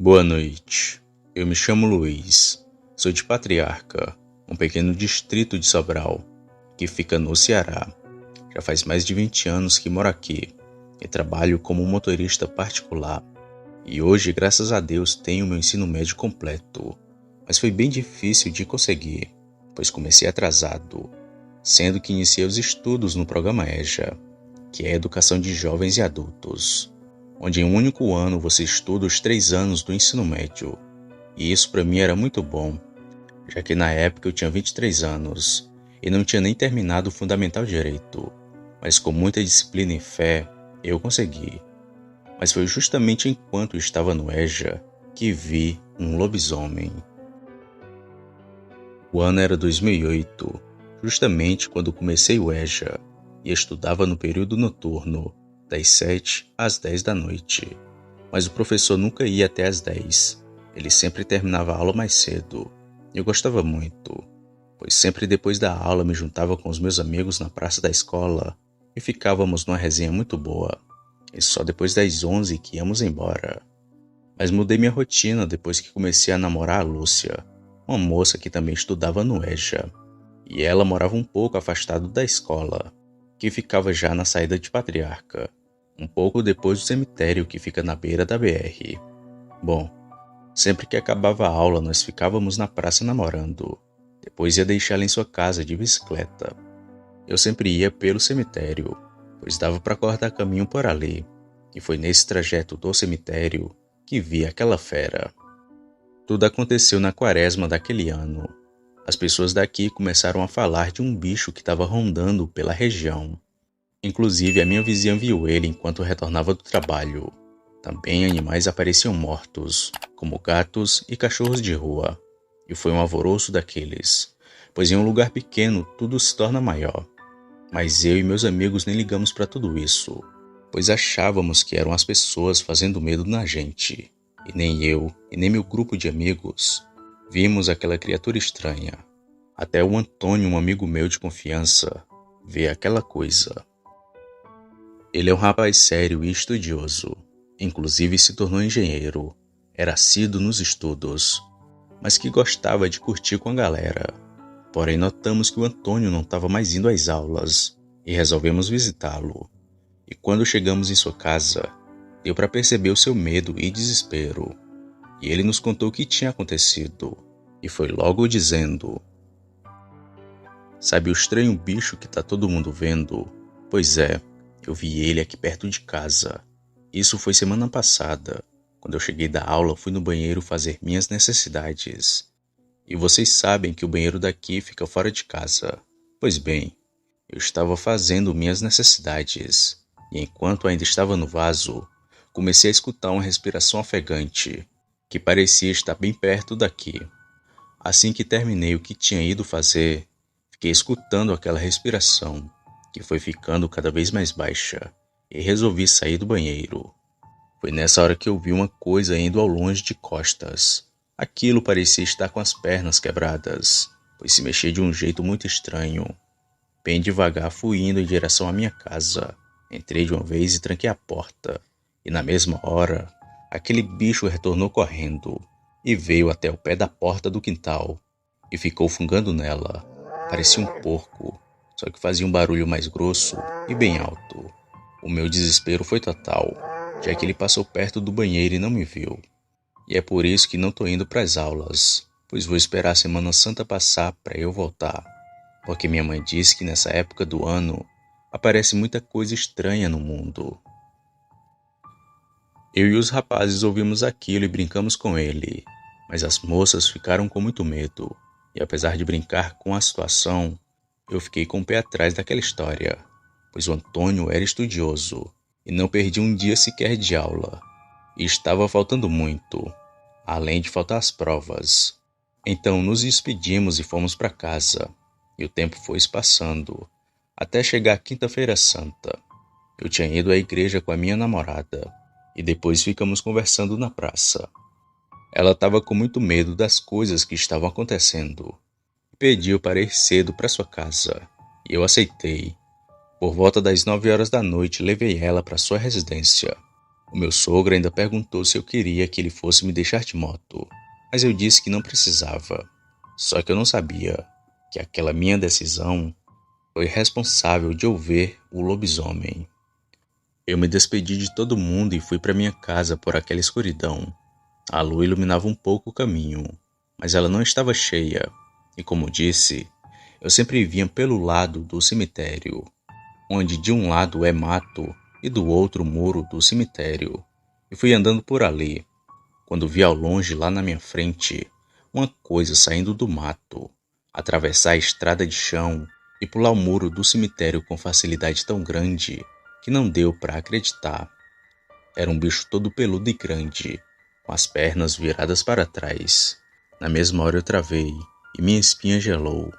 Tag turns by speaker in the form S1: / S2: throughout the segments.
S1: Boa noite. Eu me chamo Luiz. Sou de Patriarca, um pequeno distrito de Sobral, que fica no Ceará. Já faz mais de 20 anos que moro aqui e trabalho como motorista particular. E hoje, graças a Deus, tenho meu ensino médio completo. Mas foi bem difícil de conseguir, pois comecei atrasado, sendo que iniciei os estudos no programa EJA, que é Educação de Jovens e Adultos, onde em um único ano você estuda os 3 anos do ensino médio. E isso para mim era muito bom, já que na época eu tinha 23 anos e não tinha nem terminado o Fundamental Direito, mas com muita disciplina e fé, eu consegui. Mas foi justamente enquanto eu estava no EJA que vi um lobisomem. O ano era 2008, justamente quando comecei o EJA e estudava no período noturno, das 7 às 10 da noite. Mas o professor nunca ia até às 10. Ele sempre terminava a aula mais cedo. Eu gostava muito, pois sempre depois da aula me juntava com os meus amigos na praça da escola e ficávamos numa resenha muito boa. E só depois das 11 que íamos embora. Mas mudei minha rotina depois que comecei a namorar a Lúcia, uma moça que também estudava no EJA. E ela morava um pouco afastado da escola, que ficava já na saída de Patriarca, um pouco depois do cemitério que fica na beira da BR. Bom, sempre que acabava a aula nós ficávamos na praça namorando, depois ia deixá-la em sua casa de bicicleta. Eu sempre ia pelo cemitério, pois dava para cortar caminho por ali, e foi nesse trajeto do cemitério que vi aquela fera. Tudo aconteceu na quaresma daquele ano. As pessoas daqui começaram a falar de um bicho que estava rondando pela região. Inclusive, a minha vizinha viu ele enquanto retornava do trabalho. Também animais apareciam mortos, como gatos e cachorros de rua. E foi um alvoroço daqueles, pois em um lugar pequeno tudo se torna maior. Mas eu e meus amigos nem ligamos para tudo isso, pois achávamos que eram as pessoas fazendo medo na gente. E nem eu, e nem meu grupo de amigos vimos aquela criatura estranha. Até o Antônio, um amigo meu de confiança, vê aquela coisa. Ele é um rapaz sério e estudioso. Inclusive se tornou engenheiro. Era assíduo nos estudos, mas que gostava de curtir com a galera. Porém notamos que o Antônio não estava mais indo às aulas e resolvemos visitá-lo. E quando chegamos em sua casa, deu para perceber o seu medo e desespero. E ele nos contou o que tinha acontecido. E foi logo dizendo: "Sabe o estranho bicho que tá todo mundo vendo? Pois é, eu vi ele aqui perto de casa. Isso foi semana passada. Quando eu cheguei da aula, fui no banheiro fazer minhas necessidades. E vocês sabem que o banheiro daqui fica fora de casa. Pois bem, eu estava fazendo minhas necessidades. E enquanto ainda estava no vaso, comecei a escutar uma respiração ofegante, que parecia estar bem perto daqui. Assim que terminei o que tinha ido fazer, fiquei escutando aquela respiração, que foi ficando cada vez mais baixa, e resolvi sair do banheiro. Foi nessa hora que eu vi uma coisa indo ao longe de costas. Aquilo parecia estar com as pernas quebradas, pois se mexia de um jeito muito estranho. Bem devagar fui indo em direção à minha casa. Entrei de uma vez e tranquei a porta. E na mesma hora, aquele bicho retornou correndo e veio até o pé da porta do quintal e ficou fungando nela. Parecia um porco, só que fazia um barulho mais grosso e bem alto. O meu desespero foi total, já que ele passou perto do banheiro e não me viu. E é por isso que não tô indo para as aulas, pois vou esperar a Semana Santa passar para eu voltar. Porque minha mãe disse que nessa época do ano aparece muita coisa estranha no mundo. Eu e os rapazes ouvimos aquilo e brincamos com ele, mas as moças ficaram com muito medo. E apesar de brincar com a situação, eu fiquei com o pé atrás daquela história, pois o Antônio era estudioso e não perdia um dia sequer de aula. E estava faltando muito, além de faltar as provas. Então nos despedimos e fomos para casa. E o tempo foi se passando, até chegar a Quinta-feira Santa. Eu tinha ido à igreja com a minha namorada, e depois ficamos conversando na praça. Ela estava com muito medo das coisas que estavam acontecendo, e pediu para ir cedo para sua casa, e eu aceitei. Por volta das 9 horas da noite, levei ela para sua residência, O meu sogro ainda perguntou se eu queria que ele fosse me deixar de moto, mas eu disse que não precisava. Só que eu não sabia que aquela minha decisão foi responsável de eu ver o lobisomem. Eu me despedi de todo mundo e fui para minha casa por aquela escuridão. A lua iluminava um pouco o caminho, mas ela não estava cheia, e como disse, eu sempre vinha pelo lado do cemitério, onde de um lado é mato e do outro o muro do cemitério. E fui andando por ali, quando vi ao longe, lá na minha frente, uma coisa saindo do mato, atravessar a estrada de chão e pular o muro do cemitério com facilidade tão grande que não deu para acreditar. Era um bicho todo peludo e grande, com as pernas viradas para trás. Na mesma hora eu travei e minha espinha gelou.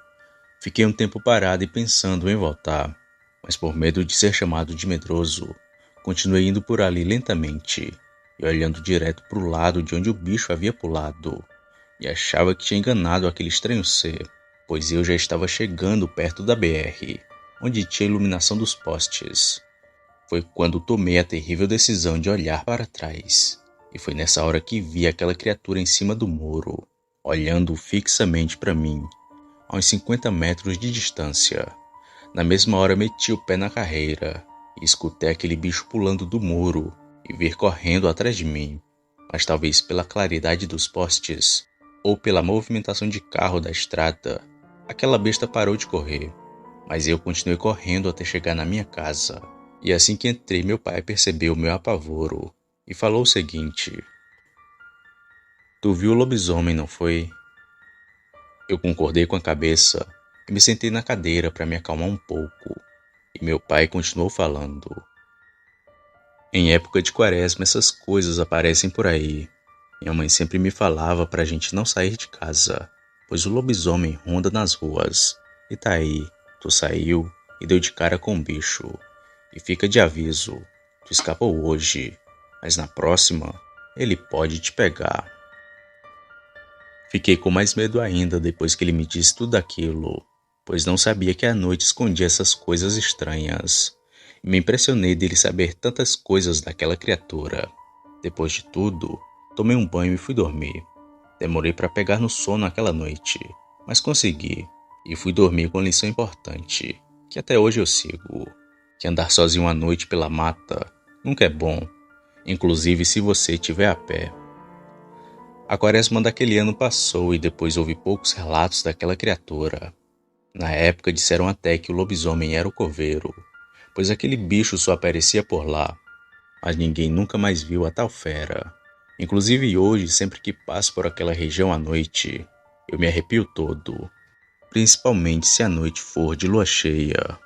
S1: Fiquei um tempo parado e pensando em voltar, mas por medo de ser chamado de medroso, continuei indo por ali lentamente e olhando direto para o lado de onde o bicho havia pulado, e achava que tinha enganado aquele estranho ser, pois eu já estava chegando perto da BR, onde tinha a iluminação dos postes. Foi quando tomei a terrível decisão de olhar para trás, e foi nessa hora que vi aquela criatura em cima do muro, olhando fixamente para mim, a uns 50 metros de distância. Na mesma hora meti o pé na carreira e escutei aquele bicho pulando do muro e vir correndo atrás de mim, mas talvez pela claridade dos postes ou pela movimentação de carro da estrada, aquela besta parou de correr, mas eu continuei correndo até chegar na minha casa. E assim que entrei, meu pai percebeu meu apavoro e falou o seguinte: "Tu viu o lobisomem, não foi?" Eu concordei com a cabeça e me sentei na cadeira para me acalmar um pouco. E meu pai continuou falando: "Em época de quaresma essas coisas aparecem por aí. Minha mãe sempre me falava para a gente não sair de casa, pois o lobisomem ronda nas ruas. E tá aí, tu saiu e deu de cara com o bicho. E fica de aviso, tu escapou hoje, mas na próxima ele pode te pegar." Fiquei com mais medo ainda depois que ele me disse tudo aquilo, pois não sabia que a noite escondia essas coisas estranhas. E me impressionei dele saber tantas coisas daquela criatura. Depois de tudo, tomei um banho e fui dormir. Demorei para pegar no sono aquela noite, mas consegui, e fui dormir com uma lição importante, que até hoje eu sigo, que andar sozinho à noite pela mata nunca é bom, inclusive se você estiver a pé. A quaresma daquele ano passou e depois houve poucos relatos daquela criatura. Na época disseram até que o lobisomem era o coveiro, pois aquele bicho só aparecia por lá, mas ninguém nunca mais viu a tal fera. Inclusive hoje, sempre que passo por aquela região à noite, eu me arrepio todo, principalmente se a noite for de lua cheia.